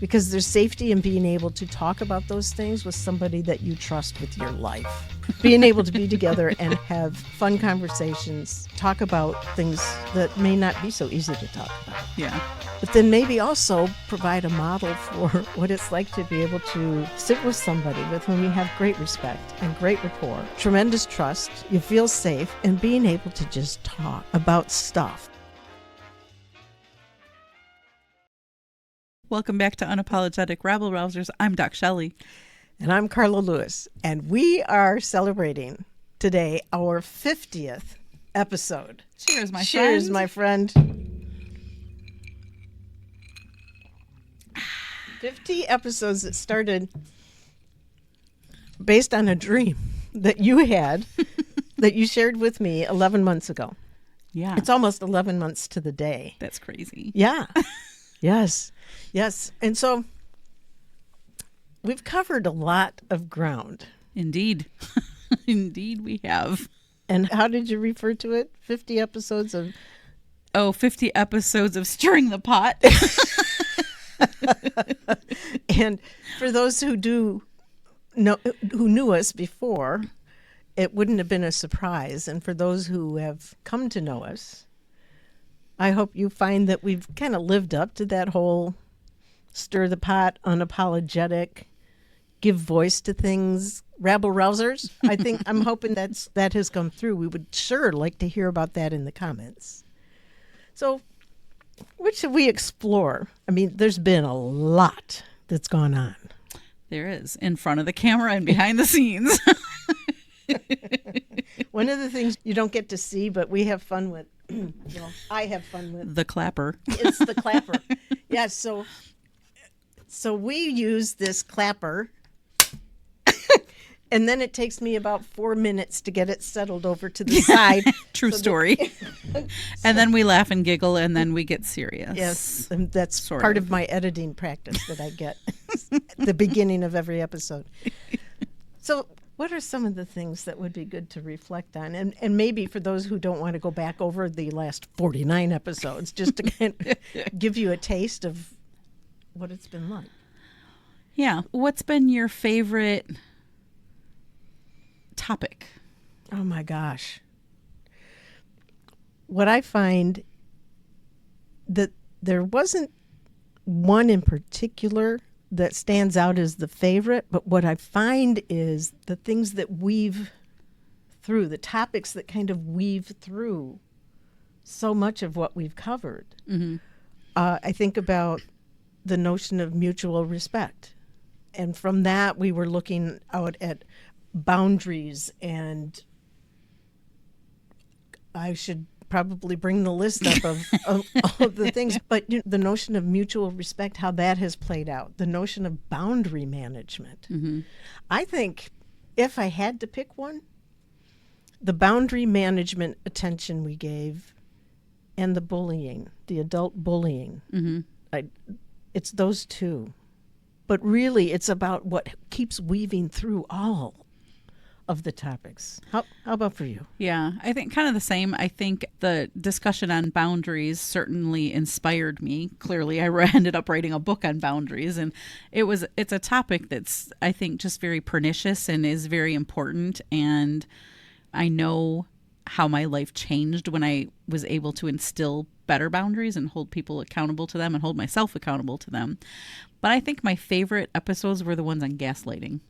because there's safety in being able to talk about those things with somebody that you trust with your life. Being able to be together and have fun conversations, talk about things that may not be so easy to talk about. Yeah. But then maybe also provide a model for what it's like to be able to sit with somebody with whom you have great respect and great rapport, tremendous trust, you feel safe, and being able to just talk about stuff. Welcome back to Unapologetic Rabble Rousers. I'm DocShellie. And I'm Carla Lewis. And we are celebrating today our 50th episode. Cheers, my friend. Cheers, my friend. 50 episodes that started based on a dream that you had, that you shared with me 11 months ago. Yeah. It's almost 11 months to the day. That's crazy. Yeah. Yes. Yes. And so we've covered a lot of ground. Indeed. Indeed we have. And how did you refer to it? 50 episodes of... 50 episodes of stirring the pot. And for those who who knew us before, it wouldn't have been a surprise. And for those who have come to know us, I hope you find that we've kind of lived up to that whole stir the pot, unapologetic, give voice to things, rabble rousers. I'm hoping that has come through. We would sure like to hear about that in the comments. So what should we explore? I mean, there's been a lot that's gone on. There is, in front of the camera and behind the scenes. One of the things you don't get to see, but we have fun with, I have fun with. The clapper. It's the clapper. Yeah, so we use this clapper, and then it takes me about 4 minutes to get it settled over to the side. True story. And then we laugh and giggle, and then we get serious. Yes, and that's part of my editing practice that I get at the beginning of every episode. So what are some of the things that would be good to reflect on? And maybe for those who don't want to go back over the last 49 episodes, just to kind of give you a taste of what it's been like. Yeah. What's been your favorite topic? Oh my gosh. What I find that there wasn't one in particular that stands out as the favorite, but what I find is the things that weave through, the topics that kind of weave through so much of what we've covered. Mm-hmm. I think about the notion of mutual respect. And from that, we were looking out at boundaries, and I should probably bring the list up of the things, but the notion of mutual respect, how that has played out, the notion of boundary management. Mm-hmm. I think if I had to pick one, the boundary management attention we gave and the bullying, the adult bullying, mm-hmm. It's those two. But really, it's about what keeps weaving through all of the topics. How about for you? Yeah, I think kind of the same. I think the discussion on boundaries certainly inspired me. Clearly, I ended up writing a book on boundaries, and it's a topic that's, I think, just very pernicious and is very important. And I know how my life changed when I was able to instill better boundaries and hold people accountable to them and hold myself accountable to them. But I think my favorite episodes were the ones on gaslighting.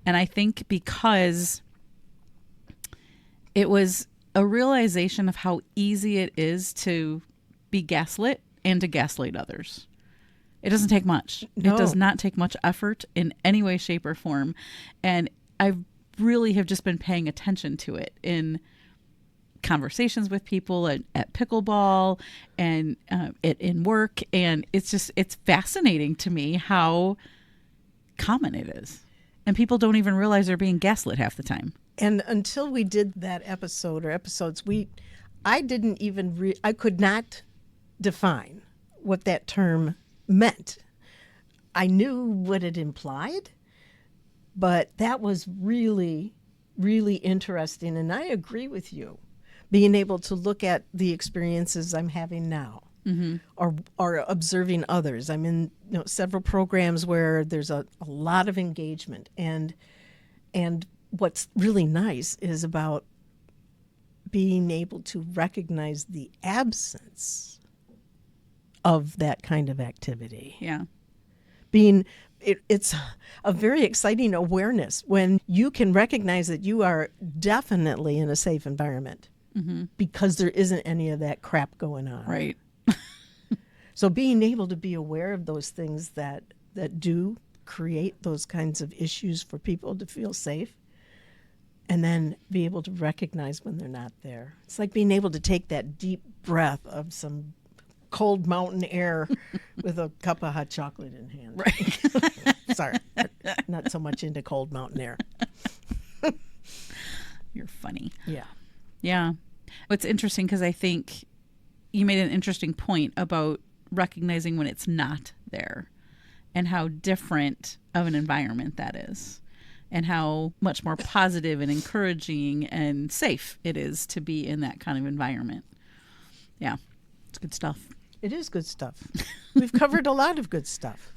And I think because it was a realization of how easy it is to be gaslit and to gaslight others. It doesn't take much. No. It does not take much effort in any way, shape, or form. And I really have just been paying attention to it in conversations with people at pickleball and in work. And it's fascinating to me how common it is. And people don't even realize they're being gaslit half the time. And until we did that episode or episodes, I didn't even, I could not define what that term meant. I knew what it implied, but that was really, really interesting. And I agree with you, being able to look at the experiences I'm having now or observing others. I'm in several programs where there's a lot of engagement, and what's really nice is about being able to recognize the absence of that kind of activity. Yeah. It's a very exciting awareness when you can recognize that you are definitely in a safe environment because there isn't any of that crap going on. Right. So being able to be aware of those things that do create those kinds of issues for people to feel safe, and then be able to recognize when they're not there. It's like being able to take that deep breath of some cold mountain air with a cup of hot chocolate in hand. Right. Sorry, not so much into cold mountain air. You're funny. Yeah. Yeah. It's interesting because I think you made an interesting point about recognizing when it's not there and how different of an environment that is and how much more positive and encouraging and safe it is to be in that kind of environment. Yeah. It's good stuff. It is good stuff. We've covered a lot of good stuff.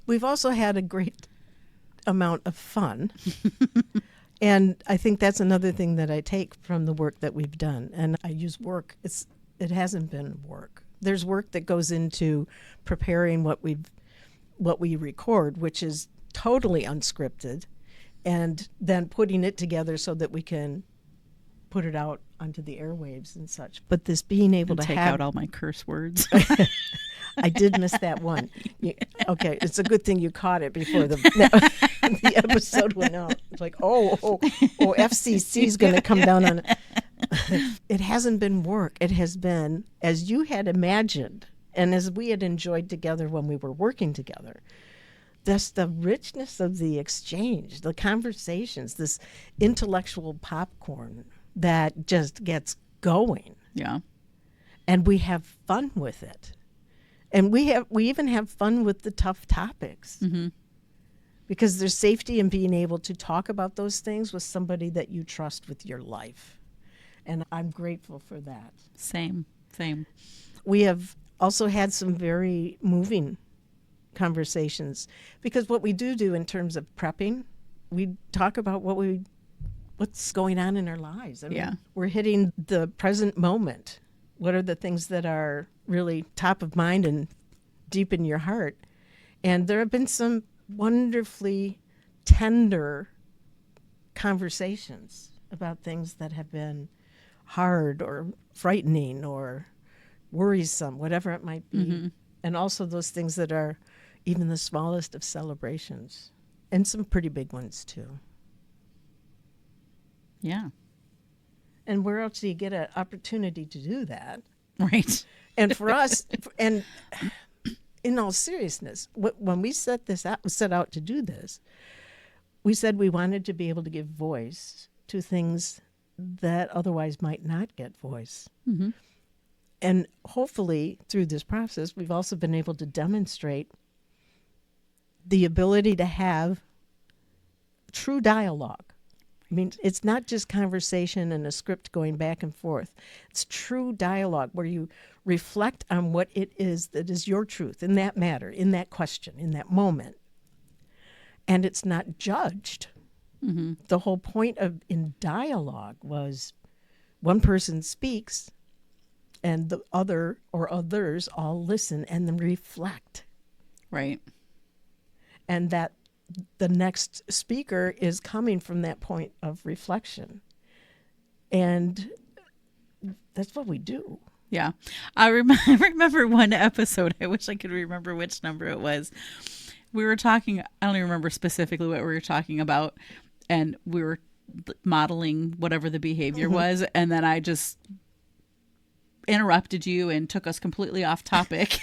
We've also had a great amount of fun. And I think that's another thing that I take from the work that we've done. And I use work. It hasn't been work. There's work that goes into preparing what we record, which is totally unscripted, and then putting it together so that we can put it out onto the airwaves and such. But this being able to take have out all my curse words. I did miss that one. Okay, it's a good thing you caught it before the episode went out. It's like, FCC is going to come down on it. It hasn't been work. It has been as you had imagined and as we had enjoyed together when we were working together. That's the richness of the exchange, the conversations, this intellectual popcorn that just gets going. Yeah. And we have fun with it. And we even have fun with the tough topics. Because there's safety in being able to talk about those things with somebody that you trust with your life. And I'm grateful for that. Same. We have also had some very moving conversations, because what we do in terms of prepping, we talk about what's going on in our lives. I mean, we're hitting the present moment. What are the things that are really top of mind and deep in your heart? And there have been some wonderfully tender conversations about things that have been hard or frightening or worrisome, whatever it might be. And also those things that are even the smallest of celebrations, and some pretty big ones too. Yeah. And where else do you get an opportunity to do that? Right. And for us, and in all seriousness, when we set out to do this, we said we wanted to be able to give voice to things that otherwise might not get voice. And hopefully through this process, we've also been able to demonstrate the ability to have true dialogue. I mean, it's not just conversation and a script going back and forth. It's true dialogue where you reflect on what it is that is your truth in that matter, in that question, in that moment. And it's not judged. The whole point in dialogue was one person speaks and the other or others all listen and then reflect. Right. And that the next speaker is coming from that point of reflection. And that's what we do. Yeah. I remember one episode, I wish I could remember which number it was. We were talking, I don't even remember specifically what we were talking about, and we were modeling whatever the behavior was, and then I just interrupted you and took us completely off topic.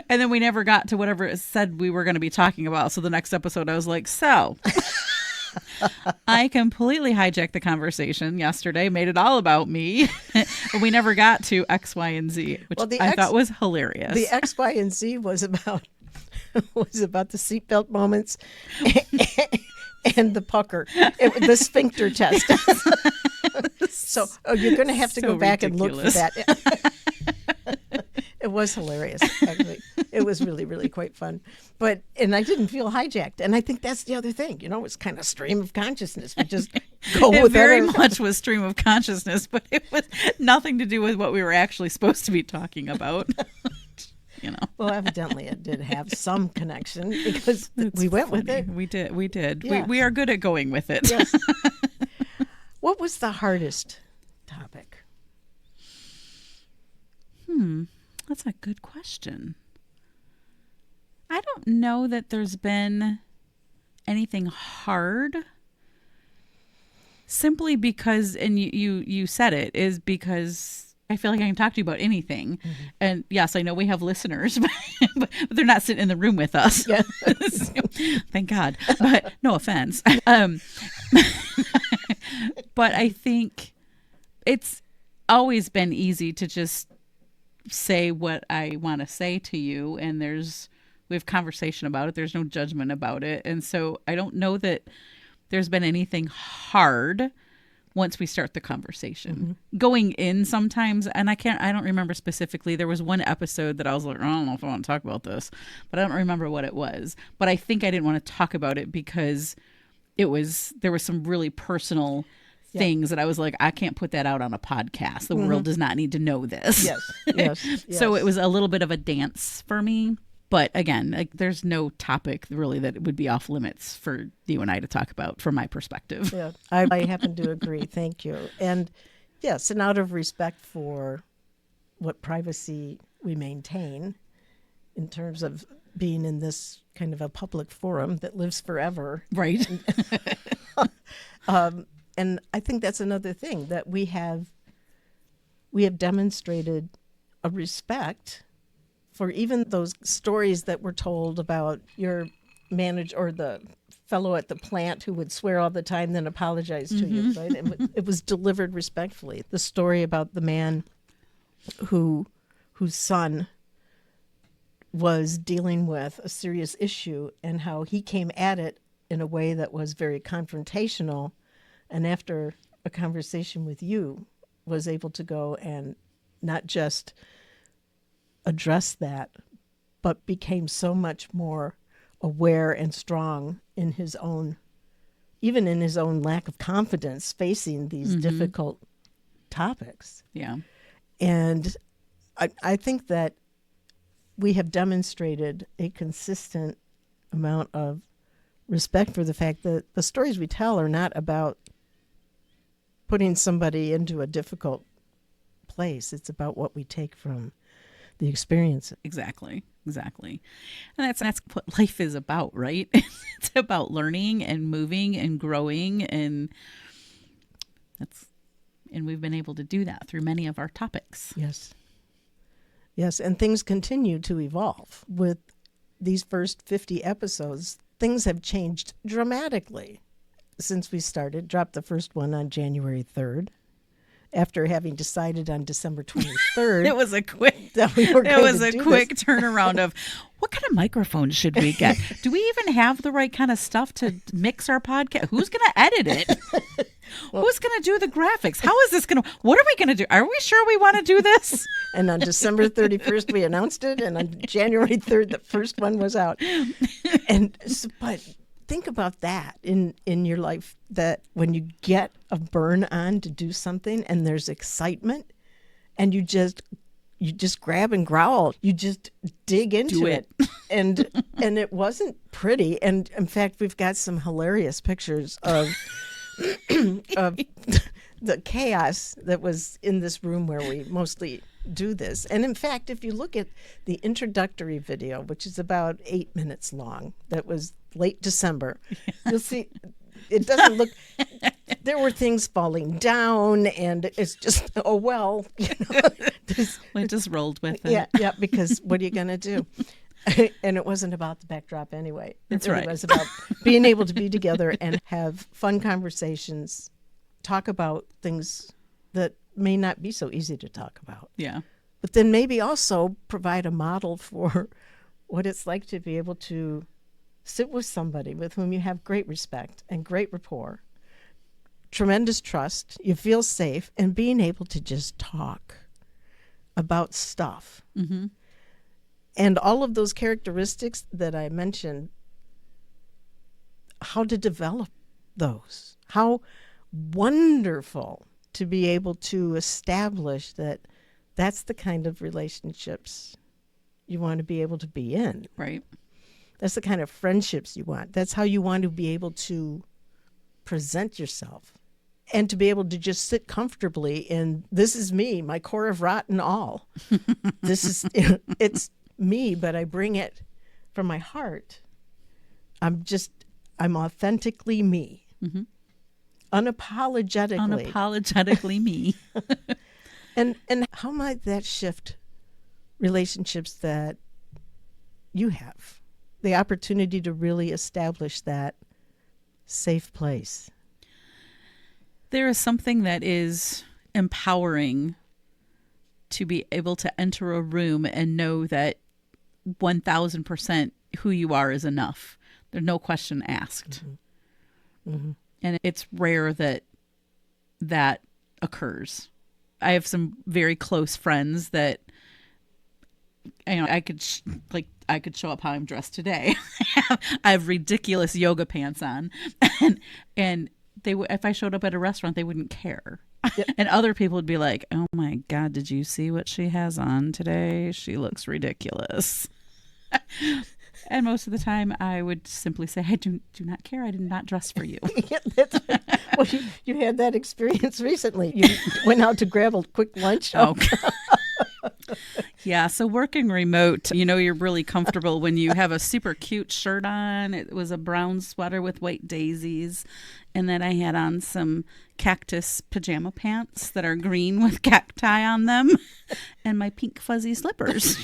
And then we never got to whatever it said we were going to be talking about. So the next episode, I was like, I completely hijacked the conversation yesterday, made it all about me. But we never got to X, Y, and Z, which I thought was hilarious. The X, Y, and Z was about the seatbelt moments and the pucker, the sphincter test. So you're going to have to go back and look for that. It was hilarious, actually. It was really, really quite fun. And I didn't feel hijacked. And I think that's the other thing. It's kind of stream of consciousness. We just go It with very it. much was stream of consciousness, but it was nothing to do with what we were actually supposed to be talking about. Well, evidently it did have some connection because we went with it. We did. Yeah. We are good at going with it. Yes. What was the hardest topic? That's a good question. I don't know that there's been anything hard. Simply because, and you said it, is because I feel like I can talk to you about anything. Mm-hmm. And yes, I know we have listeners, but they're not sitting in the room with us. Yeah. So, thank God. But no offense. But I think it's always been easy to just say what I want to say to you, and we have conversation about it. There's no judgment about it. And so I don't know that there's been anything hard once we start the conversation. Mm-hmm. Going in sometimes, and I don't remember specifically, there was one episode that I was like, I don't know if I want to talk about this, but I don't remember what it was. But I think I didn't want to talk about it because there was some really personal things that I was like, I can't put that out on a podcast. The world does not need to know this. Yes. So it was a little bit of a dance for me. But again, there's no topic really that would be off limits for you and I to talk about from my perspective. Yeah, I happen to agree. Thank you. And yes, and out of respect for what privacy we maintain in terms of being in this kind of a public forum that lives forever. Right. And I think that's another thing that we have demonstrated a respect for even those stories that were told about your manager or the fellow at the plant who would swear all the time, then apologize to you, right? And it was delivered respectfully. The story about the man whose son was dealing with a serious issue and how he came at it in a way that was very confrontational, and after a conversation with you was able to go and not just address that, but became so much more aware and strong in his own, even in his own lack of confidence facing these difficult topics. Yeah. And I think that we have demonstrated a consistent amount of respect for the fact that the stories we tell are not about putting somebody into a difficult place. It's about what we take from the experience. Exactly. And that's what life is about, right? It's about learning and moving and growing, and we've been able to do that through many of our topics. Yes, and things continue to evolve. With these first 50 episodes, things have changed dramatically since we dropped the first one on January 3rd. After having decided on December 23rd. It was a quick turnaround of what kind of microphone should we get? Do we even have the right kind of stuff to mix our podcast? Who's going to edit it? Who's going to do the graphics? How is this going to, what are we going to do? Are we sure we want to do this? And on December 31st, we announced it. And on January 3rd, the first one was out. But think about that in your life, that when you get a burn on to do something and there's excitement and you just grab and growl, you just dig into it. And it wasn't pretty. And in fact, we've got some hilarious pictures of the chaos that was in this room where we mostly do this. And in fact, if you look at the introductory video, which is about 8 minutes long, that was late December, you'll see it doesn't look, there were things falling down, and it's just, oh, well, we just rolled with it. Yeah, because what are you going to do? And it wasn't about the backdrop anyway. That's It right. was about being able to be together and have fun conversations, talk about things that may not be so easy to talk about. Yeah. But then maybe also provide a model for what it's like to be able to sit with somebody with whom you have great respect and great rapport, tremendous trust, you feel safe, and being able to just talk about stuff. Mm-hmm. And all of those characteristics that I mentioned, how to develop those. How wonderful to be able to establish that that's the kind of relationships you want to be able to be in. Right. That's the kind of friendships you want. That's how you want to be able to present yourself and to be able to just sit comfortably in, this is me, my core of rot and all. This is, it's me, but I bring it from my heart. I'm authentically me. Mm-hmm. Unapologetically. Unapologetically me. And how might that shift relationships that you have? The opportunity to really establish that safe place. There is something that is empowering to be able to enter a room and know that 1,000% who you are is enough. There's no question asked. Mm-hmm. Mm-hmm. And it's rare that that occurs. I have some very close friends that, you know, I could show up how I'm dressed today. I have ridiculous yoga pants on, and if I showed up at a restaurant, they wouldn't care. Yep. And other people would be like, "Oh my God, did you see what she has on today? She looks ridiculous." And most of the time, I would simply say, "I do not care. I did not dress for you." Yeah, that's right. Well, you had that experience recently. You went out to grab a quick lunch. Oh. Yeah, so working remote, you know, you're really comfortable when you have a super cute shirt on. It was a brown sweater with white daisies. And then I had on some cactus pajama pants that are green with cacti on them and my pink fuzzy slippers.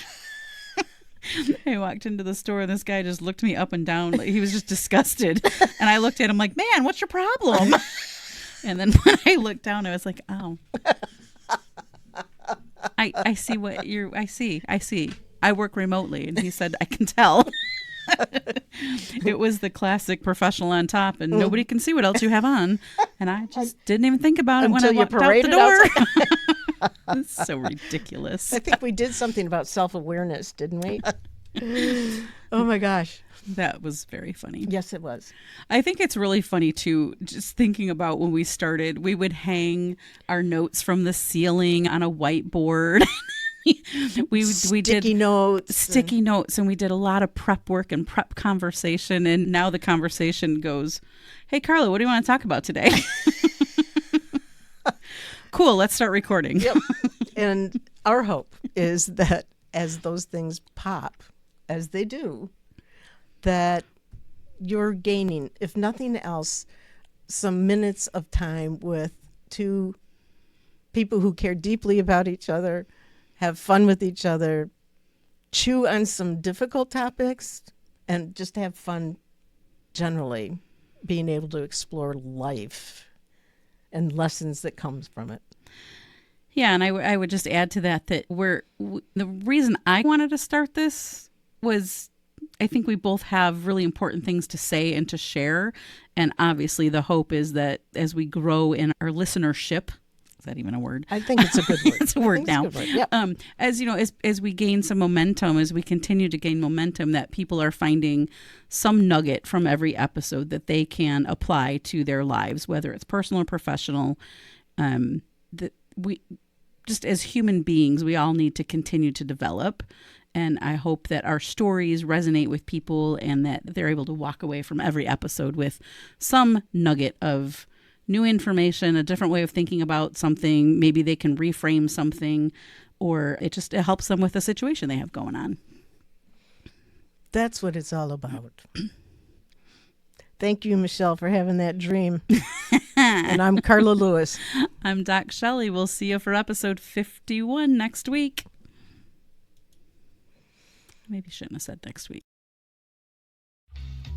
I walked into the store and this guy just looked me up and down. He was just disgusted. And I looked at him like, "Man, what's your problem?" And then when I looked down, I was like, "Oh, I see what I see. I work remotely." And he said, "I can tell." It was the classic professional on top, and nobody can see what else you have on. And I just didn't even think about it when I walked out the door. It's so ridiculous. I think we did something about self-awareness, didn't we? Oh my gosh. That was very funny. Yes, it was. I think it's really funny too, just thinking about when we started, we would hang our notes from the ceiling on a whiteboard. we did sticky notes, and we did a lot of prep work and prep conversation. And now the conversation goes, "Hey, Carla, what do you want to talk about today?" Cool, let's start recording. Yep. And our hope is that as those things pop, as they do, that you're gaining, if nothing else, some minutes of time with two people who care deeply about each other, have fun with each other, chew on some difficult topics, and just have fun generally, being able to explore life and lessons that comes from it. Yeah, and I would just add to that the reason I wanted to start this was I think we both have really important things to say and to share. And obviously the hope is that as we grow in our listenership, is that even a word? I think it's a good word. It's a word now. It's a good word. Yep. As you know, as we gain some momentum, as we continue to gain momentum, that people are finding some nugget from every episode that they can apply to their lives, whether it's personal or professional. That we just as human beings, we all need to continue to develop. And I hope that our stories resonate with people and that they're able to walk away from every episode with some nugget of new information, a different way of thinking about something. Maybe they can reframe something, or it helps them with the situation they have going on. That's what it's all about. Thank you, Michelle, for having that dream. And I'm Carla Lewis. I'm DocShellie. We'll see you for episode 51 next week. Maybe shouldn't have said next week.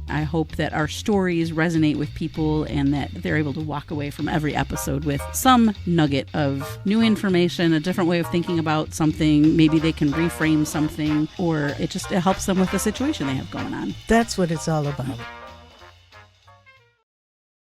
I hope that our stories resonate with people and that they're able to walk away from every episode with some nugget of new information, a different way of thinking about something. Maybe they can reframe something, or it helps them with the situation they have going on. That's what it's all about.